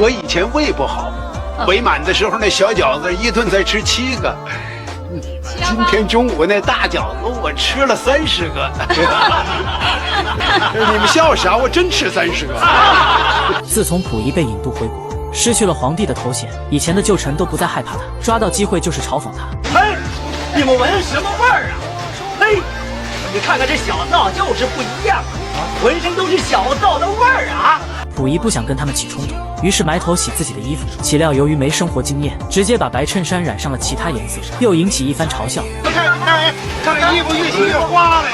我以前胃不好，肥满的时候那小饺子一顿才吃7个。今天中午那大饺子我吃了30个。你们笑啥？我真吃30个。自从溥仪被引渡回国，失去了皇帝的头衔，以前的旧臣都不再害怕他，抓到机会就是嘲讽他。嘿，你们闻什么味儿啊？嘿，你看看这小灶就是不一样啊，浑身都是小灶的味儿啊！溥仪不想跟他们起冲突，于是埋头洗自己的衣服，岂料由于没生活经验，直接把白衬衫染上了其他颜色，又引起一番嘲笑。看这衣服越洗越花了。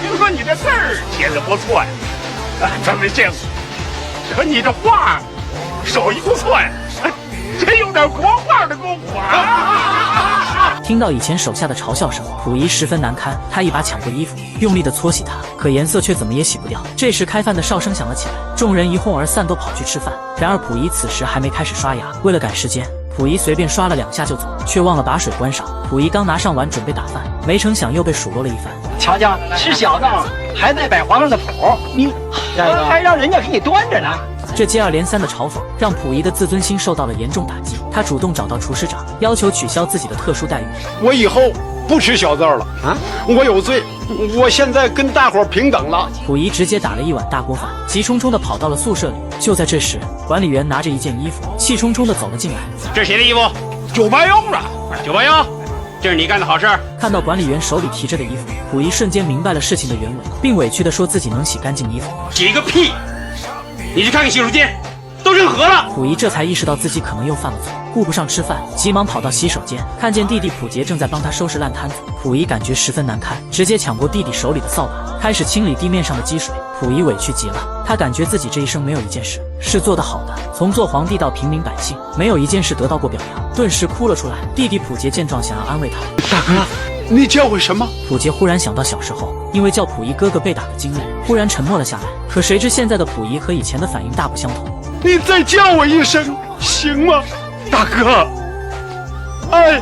听说你这字儿写的不错呀，咱没见过。可你这画手艺不错呀，真有点国画的功夫啊！听到以前手下的嘲笑声，溥仪十分难堪。他一把抢过衣服，用力的搓洗它，可颜色却怎么也洗不掉。这时开饭的哨声响了起来，众人一哄而散，都跑去吃饭。然而溥仪此时还没开始刷牙，为了赶时间，溥仪随便刷了2下就走，却忘了把水关上。溥仪刚拿上碗准备打饭，没成想又被数落了一番。瞧瞧，吃小灶还在摆皇上的谱，你还让人家给你端着呢。这接二连三的嘲讽让溥仪的自尊心受到了严重打击，他主动找到厨师长，要求取消自己的特殊待遇。我以后不吃小灶了啊！我有罪，我现在跟大伙平等了。溥仪直接打了一碗大锅饭，急冲冲地跑到了宿舍里。就在这时，管理员拿着一件衣服，气冲冲地走了进来。这是谁的衣服？981了，981，这是你干的好事。看到管理员手里提着的衣服，溥仪瞬间明白了事情的原委，并委屈地说自己能洗干净衣服。洗个屁！你去看看洗手间，都扔河了。溥仪这才意识到自己可能又犯了错，顾不上吃饭，急忙跑到洗手间，看见弟弟溥杰正在帮他收拾烂摊子。溥仪感觉十分难堪，直接抢过弟弟手里的扫把，开始清理地面上的积水。溥仪委屈极了，他感觉自己这一生没有一件事是做得好的，从做皇帝到平民百姓，没有一件事得到过表扬，顿时哭了出来。弟弟溥杰见状，想要安慰他。大哥，你叫我什么？溥杰忽然想到小时候因为叫溥仪哥哥被打的经历，忽然沉默了下来。可谁知现在的溥仪和以前的反应大不相同。你再叫我一声行吗？大哥，哎。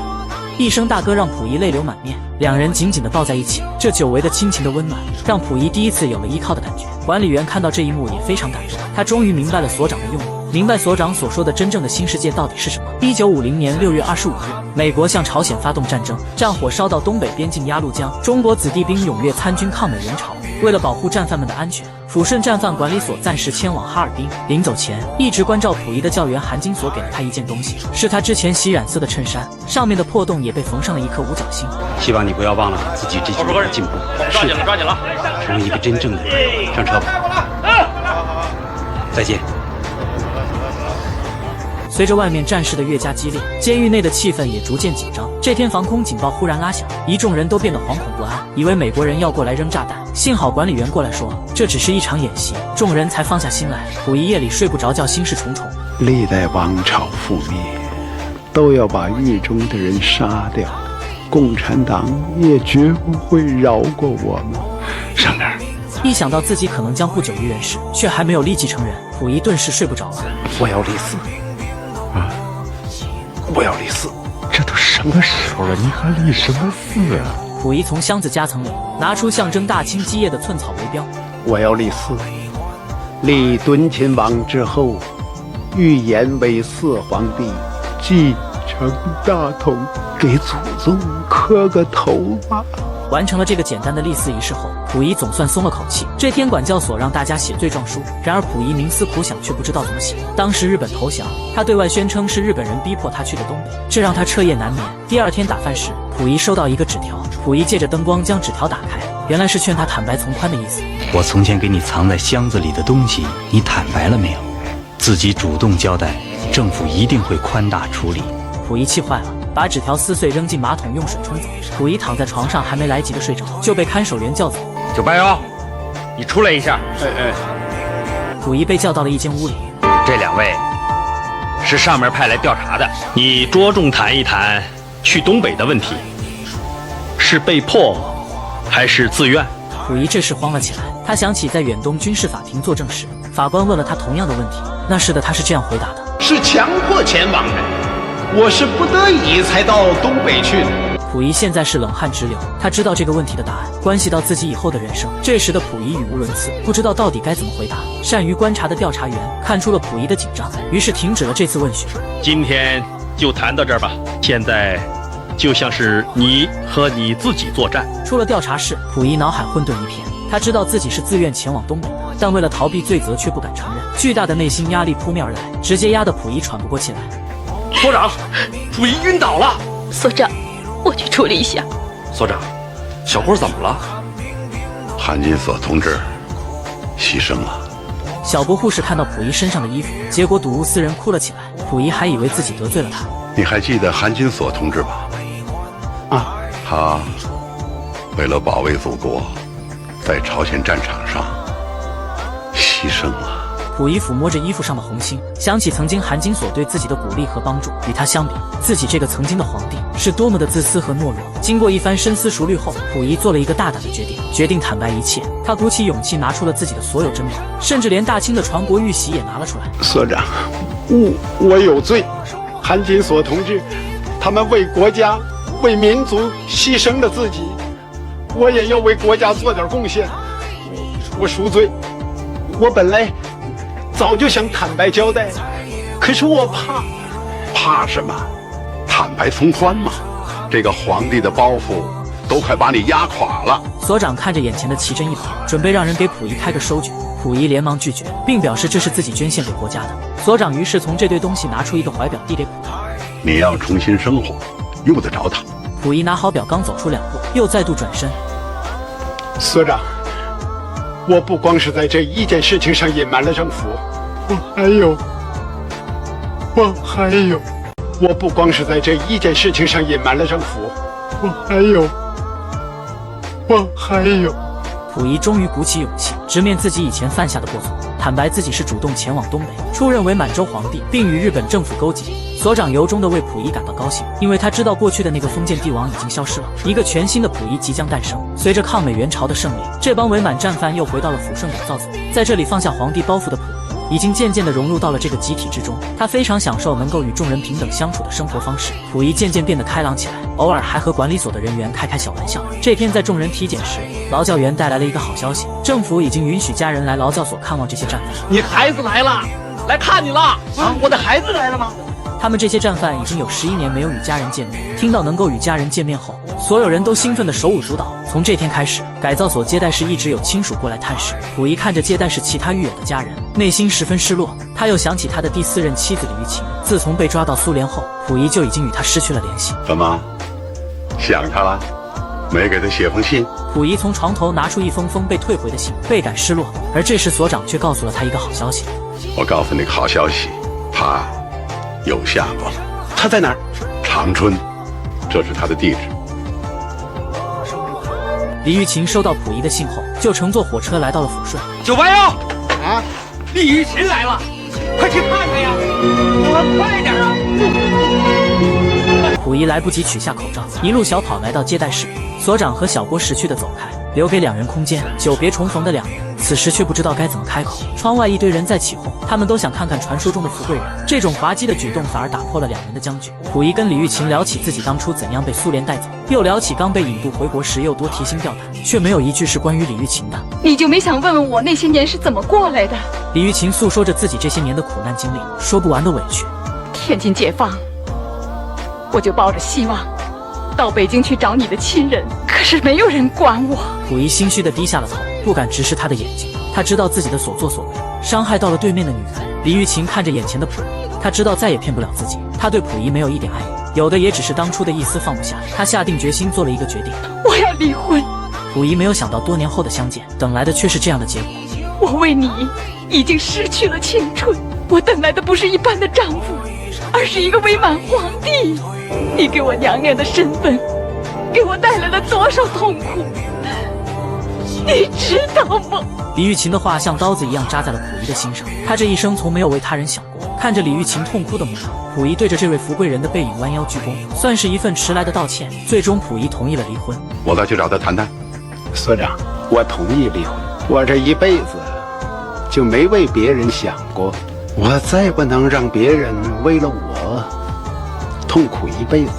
一声大哥让溥仪泪流满面，两人紧紧地抱在一起，这久违的亲情的温暖让溥仪第一次有了依靠的感觉。管理员看到这一幕也非常感动，他终于明白了所长的用意，明白所长所说的真正的新世界到底是什么。1950年6月25日，美国向朝鲜发动战争，战火烧到东北边境鸭绿江，中国子弟兵踊跃参军抗美援朝。为了保护战犯们的安全，抚顺战犯管理所暂时迁往哈尔滨。临走前，一直关照溥仪的教员韩金锁给了他一件东西，是他之前洗染色的衬衫，上面的破洞也被缝上了一颗五角星。希望你不要忘了自己这几年的进步，抓紧了，抓紧了，成为一个真正的人。上车吧，再见。随着外面战事的越加激烈，监狱内的气氛也逐渐紧张。这天防空警报忽然拉响，一众人都变得惶恐不安，以为美国人要过来扔炸弹。幸好管理员过来说这只是一场演习，众人才放下心来。溥仪夜里睡不着觉，心事重重。历代王朝覆灭，都要把狱中的人杀掉，共产党也绝不会饶过我们。上哪儿？一想到自己可能将不久于人世，却还没有立即成人，溥仪顿时睡不着了。我要立嗣啊！我要立嗣！这都什么时候了，你还立什么嗣啊？溥仪从箱子夹层里拿出象征大清基业的寸草为标。我要立嗣，立敦亲王之后，预言为4皇帝，继承大统，给祖宗磕个头吧。完成了这个简单的立嗣仪式后，溥仪总算松了口气。这天管教所让大家写罪状书，然而溥仪冥思苦想，却不知道怎么写。当时日本投降，他对外宣称是日本人逼迫他去的东北，这让他彻夜难眠。第二天打饭时，溥仪收到一个纸条，溥仪借着灯光将纸条打开，原来是劝他坦白从宽的意思。我从前给你藏在箱子里的东西，你坦白了没有？自己主动交代，政府一定会宽大处理。溥仪气坏了，把纸条撕碎扔进马桶，用水冲走。溥仪躺在床上，还没来及的睡着，就被看守员叫走。981，你出来一下。溥仪被叫到了一间屋里。这2位是上面派来调查的，你着重谈一谈去东北的问题，是被迫还是自愿？溥仪这时慌了起来，他想起在远东军事法庭作证时，法官问了他同样的问题，那时的他是这样回答的：是强迫前往的，我是不得已才到东北去的。溥仪现在是冷汗直流，他知道这个问题的答案关系到自己以后的人生。这时的溥仪语无伦次，不知道到底该怎么回答。善于观察的调查员看出了溥仪的紧张，于是停止了这次问询。今天就谈到这儿吧。现在就像是你和你自己作战。出了调查室，溥仪脑海混沌一片。他知道自己是自愿前往东北的，但为了逃避罪责却不敢承认。巨大的内心压力扑面而来，直接压得溥仪喘不过气来。所长，溥仪晕倒了。所长，我去处理一下。所长，小郭怎么了？韩金锁同志牺牲了。小郭护士看到溥仪身上的衣服，结果睹物思人哭了起来。溥仪还以为自己得罪了他。你还记得韩金锁同志吧？啊，他为了保卫祖国，在朝鲜战场上牺牲了。溥仪抚摸着衣服上的红星，想起曾经韩金锁对自己的鼓励和帮助。与他相比，自己这个曾经的皇帝是多么的自私和懦弱。经过一番深思熟虑后，溥仪做了一个大胆的决定坦白一切。他鼓起勇气拿出了自己的所有珍宝，甚至连大清的传国玉玺也拿了出来。所长，我有罪。韩金锁同志，他们为国家、为民族牺牲了自己，我也要为国家做点贡献。我赎罪。我本来早就想坦白交代，可是我怕什么？坦白从宽嘛。这个皇帝的包袱都快把你压垮了。所长看着眼前的奇珍异宝，准备让人给溥仪开个收据。溥仪连忙拒绝，并表示这是自己捐献给国家的。所长于是从这堆东西拿出一个怀表递给溥仪。你要重新生活，用得着它。溥仪拿好表，刚走出2步，又再度转身。所长，我不光是在这一件事情上隐瞒了政府，我不光是在这一件事情上隐瞒了政府，我还有。溥仪终于鼓起勇气，直面自己以前犯下的过错，坦白自己是主动前往东北，出任为满洲皇帝，并与日本政府勾结。所长由衷地为溥仪感到高兴，因为他知道过去的那个封建帝王已经消失了，一个全新的溥仪即将诞生。随着抗美援朝的胜利，这帮伪满战犯又回到了抚顺改造组，在这里放下皇帝包袱的溥仪已经渐渐地融入到了这个集体之中。他非常享受能够与众人平等相处的生活方式。溥仪渐渐变得开朗起来，偶尔还和管理所的人员开小玩笑。这天在众人体检时，劳教员带来了一个好消息，政府已经允许家人来劳教所看望这些战犯。你孩子来了，来看你了啊！我的孩子来了吗？他们这些战犯已经有11年没有与家人见面，听到能够与家人见面后，所有人都兴奋地手舞足蹈。从这天开始，改造所接待室一直有亲属过来探视。溥仪看着接待室其他狱友的家人，内心十分失落。他又想起他的第4任妻子李玉琴，自从被抓到苏联后，溥仪就已经与她失去了联系。怎么，想他了？没给他写封信？溥仪从床头拿出一封被退回的信，倍感失落。而这时所长却告诉了他一个好消息。我告诉你个好消息，他有下落了。他在哪儿？长春，这是他的地址。李玉琴收到溥仪的信后，就乘坐火车来到了抚顺。981啊，李玉琴来了，快去看看呀！快点啊！溥仪来不及取下口罩，一路小跑来到接待室。所长和小郭识趣地走开，留给2人空间。久别重逢的2人，此时却不知道该怎么开口。窗外一堆人在起哄，他们都想看看传说中的福贵人。这种滑稽的举动反而打破了2人的僵局。溥仪跟李玉琴聊起自己当初怎样被苏联带走，又聊起刚被引渡回国时又多提心吊胆，却没有一句是关于李玉琴的。你就没想问问我那些年是怎么过来的？李玉琴诉说着自己这些年的苦难经历，说不完的委屈。天津解放，我就抱着希望到北京去找你的亲人，可是没有人管我。溥仪心虚地低下了头，不敢直视他的眼睛。他知道自己的所作所为伤害到了对面的女人。李玉琴看着眼前的溥仪，他知道再也骗不了自己。他对溥仪没有一点爱意，有的也只是当初的一丝放不下。他下定决心做了一个决定，我要离婚。溥仪没有想到多年后的相见，等来的却是这样的结果。我为你已经失去了青春，我等来的不是一般的丈夫，而是一个伪满皇帝。你给我娘娘的身份，给我带来了多少痛苦，你知道吗？李玉琴的话像刀子一样扎在了溥仪的心上。他这一生从没有为他人想过。看着李玉琴痛哭的模样，溥仪对着这位福贵人的背影弯腰鞠躬，算是一份迟来的道歉。最终溥仪同意了离婚。我再去找他谈谈。所长，我同意离婚。我这一辈子就没为别人想过，我再不能让别人为了我痛苦一辈子。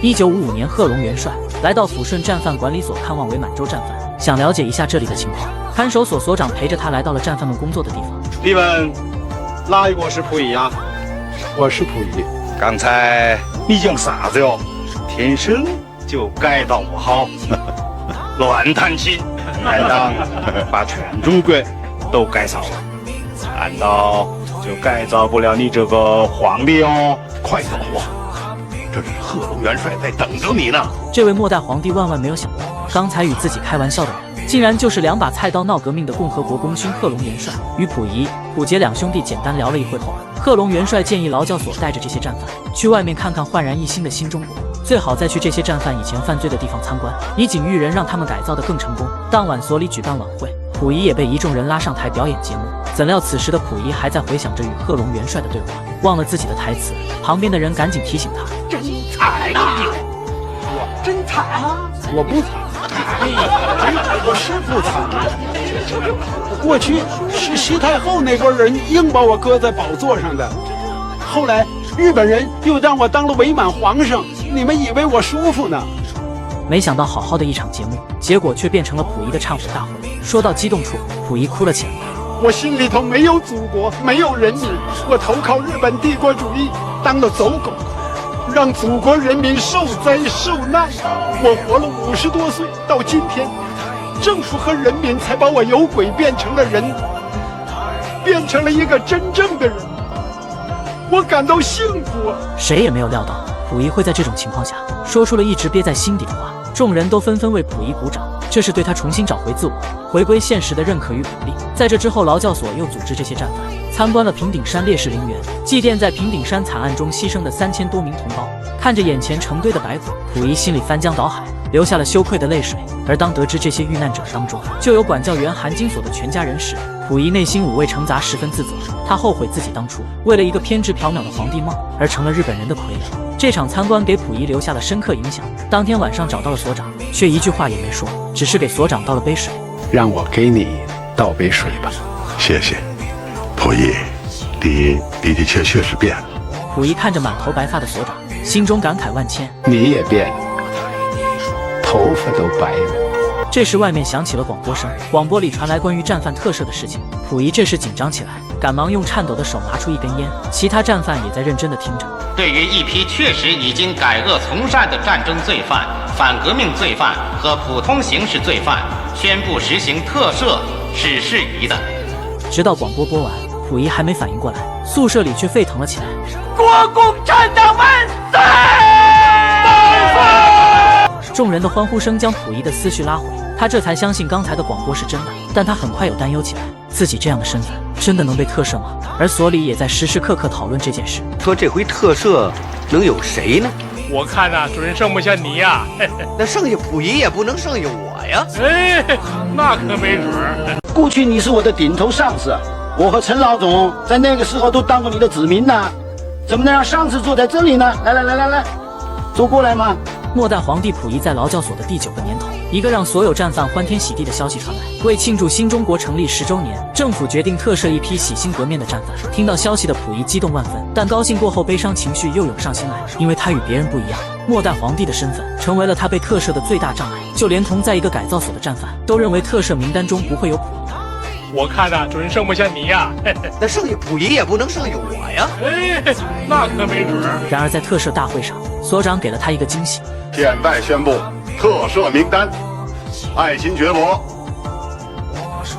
1955年，贺龙元帅来到抚顺战犯管理所看望伪满洲战犯，想了解一下这里的情况。看守所所长陪着他来到了战犯们工作的地方。你们哪一个是溥仪呀？我是溥仪。刚才你讲啥子哟？天生就改造不好，乱弹琴，还当把全中国都改造了，难道就改造不了你这个皇帝哦？快走啊！这是贺龙元帅在等着你呢。这位末代皇帝万万没有想到，刚才与自己开玩笑的人，竟然就是2把菜刀闹革命的共和国功勋贺龙元帅。与溥仪、溥杰两兄弟简单聊了一会后，贺龙元帅建议劳教所带着这些战犯去外面看看焕然一新的新中国，最好再去这些战犯以前犯罪的地方参观，以警育人，让他们改造得更成功。当晚所里举办晚会，溥仪也被一众人拉上台表演节目。怎料此时的溥仪还在回想着与贺龙元帅的对话，忘了自己的台词。旁边的人赶紧提醒他：真惨啊！我真惨啊！我不惨，我是不惨。过去是西太后那波人硬把我搁在宝座上的，后来日本人又让我当了伪满皇上，你们以为我舒服呢？没想到好好的一场节目，结果却变成了溥仪的忏悔大会。说到激动处，溥仪哭了起来。我心里头没有祖国，没有人民，我投靠日本帝国主义，当了走狗，让祖国人民受灾受难。我活了50多岁，到今天，政府和人民才把我由鬼变成了人，变成了一个真正的人，我感到幸福。谁也没有料到溥仪会在这种情况下说出了一直憋在心底的话，众人都纷纷为溥仪鼓掌，这是对他重新找回自我、回归现实的认可与鼓励。在这之后，劳教所又组织这些战犯参观了平顶山烈士陵园，祭奠在平顶山惨案中牺牲的3000多名同胞。看着眼前成堆的白骨，溥仪心里翻江倒海，流下了羞愧的泪水。而当得知这些遇难者当中就有管教员韩金锁的全家人时，溥仪内心五味陈杂，十分自责。他后悔自己当初为了一个偏执缥缈的皇帝梦而成了日本人的傀儡。这场参观给溥仪留下了深刻影响。当天晚上找到了所长，却一句话也没说，只是给所长倒了杯水。让我给你倒杯水吧。谢谢，溥仪，你的确是变了。溥仪看着满头白发的所长，心中感慨万千。你也变了，头发都白了。这时外面响起了广播声，广播里传来关于战犯特赦的事情。溥仪这时紧张起来，赶忙用颤抖的手拿出一根烟，其他战犯也在认真地听着。对于一批确实已经改恶从善的战争罪犯、反革命罪犯和普通刑事罪犯，宣布实行特赦是适宜的。直到广播播完，溥仪还没反应过来，宿舍里却沸腾了起来。国共产党万岁！众人的欢呼声将溥仪的思绪拉回，他这才相信刚才的广播是真的。但他很快有担忧起来，自己这样的身份真的能被特赦吗？而所里也在时时刻刻讨论这件事。说这回特赦能有谁呢？我看呐，准剩不下你呀。那剩下溥仪也不能剩下我呀。哎，那可没准儿。过去你是我的顶头上司，我和陈老总在那个时候都当过你的子民呢，怎么能让上司坐在这里呢？来，坐过来嘛。末代皇帝溥仪在劳教所的第9个年头，一个让所有战犯欢天喜地的消息传来。为庆祝新中国成立10周年，政府决定特赦一批洗心革面的战犯。听到消息的溥仪激动万分，但高兴过后悲伤情绪又涌上心来，因为他与别人不一样，末代皇帝的身份成为了他被特赦的最大障碍。就连同在一个改造所的战犯都认为特赦名单中不会有溥仪。我看呐，准剩不下你呀。那剩下溥仪也不能剩下我呀。哎，那可没准儿。然而在特赦大会上，所长给了他一个惊喜。现在宣布特赦名单：爱新觉罗、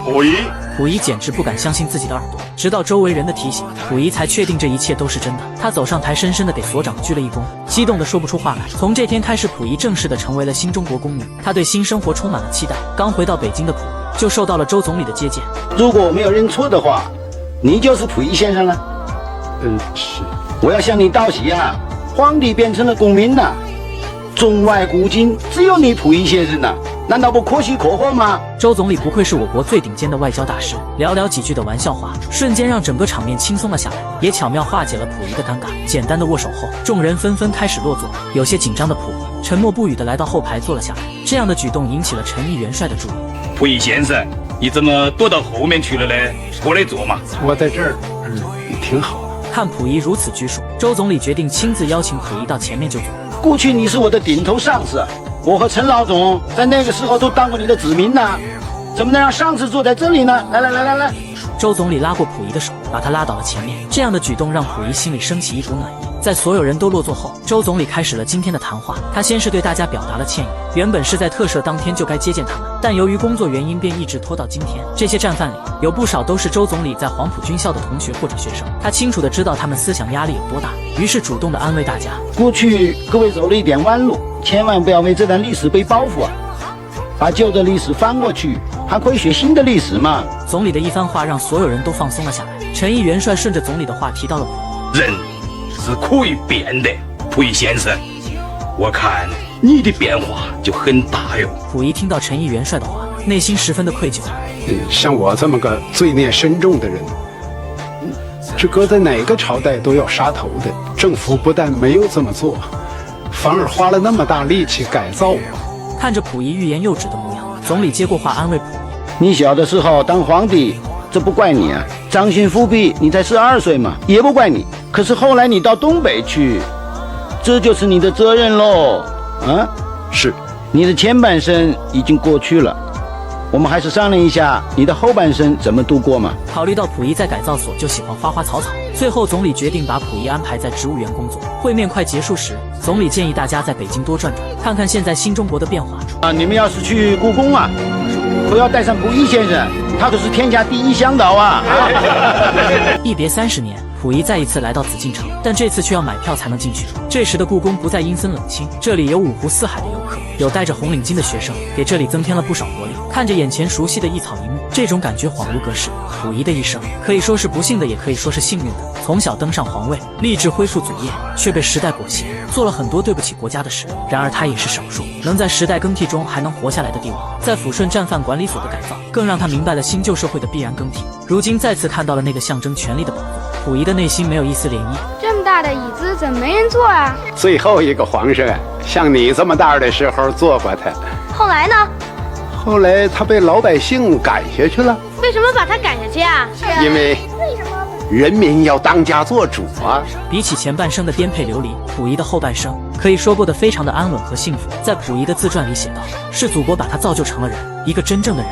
溥仪。溥仪简直不敢相信自己的耳朵，直到周围人的提醒，溥仪才确定这一切都是真的。他走上台，深深地给所长鞠了一躬，激动得说不出话来。从这天开始，溥仪正式地成为了新中国公民，他对新生活充满了期待。刚回到北京的溥仪就受到了周总理的接见。如果我没有认错的话，你就是溥仪先生了。是。我要向你道喜啊！皇帝变成了公民了，中外古今只有你溥仪先生了，难道不可喜可贺吗？周总理不愧是我国最顶尖的外交大师，寥寥几句的玩笑话，瞬间让整个场面轻松了下来，也巧妙化解了溥仪的尴尬。简单的握手后，众人纷纷开始落座。有些紧张的溥仪沉默不语地来到后排坐了下来，这样的举动引起了陈毅元帅的注意。溥仪先生，你怎么躲到后面去了呢？过来坐嘛。我在这儿，挺好。看溥仪如此拘束，周总理决定亲自邀请溥仪到前面就坐。过去你是我的顶头上司，我和陈老总在那个时候都当过你的子民呢，怎么能让上司坐在这里呢？来，周总理拉过溥仪的手，把他拉到了前面。这样的举动让溥仪心里升起一股暖意。在所有人都落座后，周总理开始了今天的谈话。他先是对大家表达了歉意，原本是在特赦当天就该接见他们，但由于工作原因便一直拖到今天。这些战犯里有不少都是周总理在黄埔军校的同学或者学生，他清楚地知道他们思想压力有多大，于是主动地安慰大家。过去各位走了一点弯路，千万不要为这段历史背包袱啊，把旧的历史翻过去，还可以学新的历史嘛。总理的一番话让所有人都放松了下来。陈毅元帅顺着总理的话提到了溥仪。人是可以变的，溥仪先生，我看你的变化就很大哟。溥仪听到陈毅元帅的话，内心十分的愧疚。像我这么个罪孽深重的人，这搁在哪个朝代都要杀头的。政府不但没有这么做，反而花了那么大力气改造我。看着溥仪欲言又止的模样，总理接过话安慰溥仪：你小的时候当皇帝，这不怪你啊，掌心复辟，你才12岁嘛，也不怪你。可是后来你到东北去，这就是你的责任喽。啊，是，你的前半生已经过去了，我们还是商量一下你的后半生怎么度过嘛。考虑到溥仪在改造所就喜欢花花草草，最后总理决定把溥仪安排在植物园工作。会面快结束时，总理建议大家在北京多转转，看看现在新中国的变化。你们要是去故宫啊，可要带上溥仪先生，他可是天下第一向导啊。一别30年，溥仪再一次来到紫禁城，但这次却要买票才能进去。这时的故宫不再阴森冷清，这里有五湖四海的游客，有戴着红领巾的学生，给这里增添了不少活力。看着眼前熟悉的一草一木，这种感觉恍如隔世。溥仪的一生可以说是不幸的，也可以说是幸运的。从小登上皇位，立志恢复祖业，却被时代裹挟，做了很多对不起国家的事。然而他也是少数能在时代更替中还能活下来的帝王。在抚顺战犯管理所的改造，更让他明白了新旧社会的必然更替。如今再次看到了那个象征权力的宝座，溥仪的内心没有一丝涟漪。这么大的椅子怎么没人坐啊？最后一个皇上像你这么大的时候坐过他，后来呢？后来他被老百姓赶下去了。为什么把他赶下去啊？因为人民要当家做主啊！比起前半生的颠沛流离，溥仪的后半生可以说过得非常的安稳和幸福。在溥仪的自传里写道：“是祖国把他造就成了人，一个真正的人。”